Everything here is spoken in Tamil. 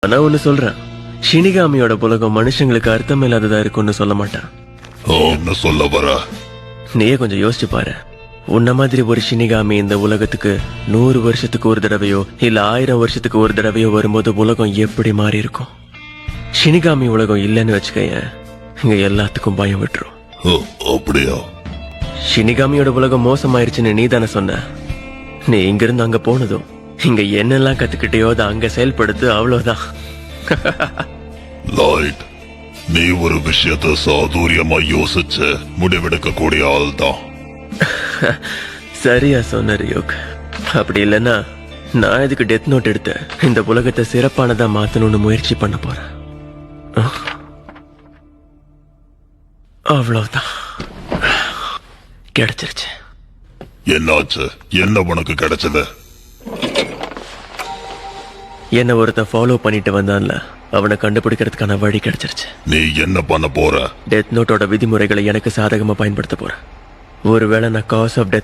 ஆனா ஒண்ணு சொல்றேன், ஷினிகாமியோட உலகம் மனுஷங்களுக்கு அர்த்தம் இல்லாததா இருக்கும்னு சொல்ல மாட்டான். என்ன சொல்ல வர? நீயே கொஞ்சம் யோசிச்சு பாரு. உன்ன மாதிரி ஒரு ஷினிகாமி இந்த உலகத்துக்கு 100 வருஷத்துக்கு ஒரு தடவையோ இல்ல 1000 வருஷத்துக்கு ஒரு தடவையோ வரும்போது உலகம் எப்படி மாறி இருக்கும். ஷினிகாமி உலகம் இல்லைன்னு வச்சுக்கேன், இங்க எல்லாத்துக்கும் பயம் விட்டுரும். அப்படியா? ஷினிகாமியோட உலகம் மோசமாயிருச்சுன்னு நீ தானே சொன்ன. நீ இங்கிருந்து அங்க போனதும் இங்க என்னெல்லாம் கத்துக்கிட்டியோ அதை அங்க செயல்படுத்து, அவ்வளவுதான். லைட், நீ ஒரு விஷயத்தை சாதுரியமா யோசிச்சு முடிவெடுக்க கூடிய ஆள் தான். சரியா சொன்ன ரியோக். அப்படி இல்லைன்னா நான் இதுக்கு டெத் நோட் எடுத்து இந்த உலகத்தை சிறப்பானதா மாத்தணும்னு முயற்சி பண்ண போறேன். அவ்வளவுதான், கிடைச்சிருச்சு. என்னாச்சு? என்ன உனக்கு கிடைச்சது? என்ன ஒருத்தன் ஃபாலோ பண்ணிட்டு வந்தான்ல, அவனை கண்டுபிடிக்கிறதுக்கான வழி கிடைச்சிருச்சு. நீ என்ன பண்ண போற? டெத் நோட்டோட விதிமுறைகளை எனக்கு சாதகமா பயன்படுத்த போறேன். ஒருவேளை நான் காஸ் ஆஃப் டெத்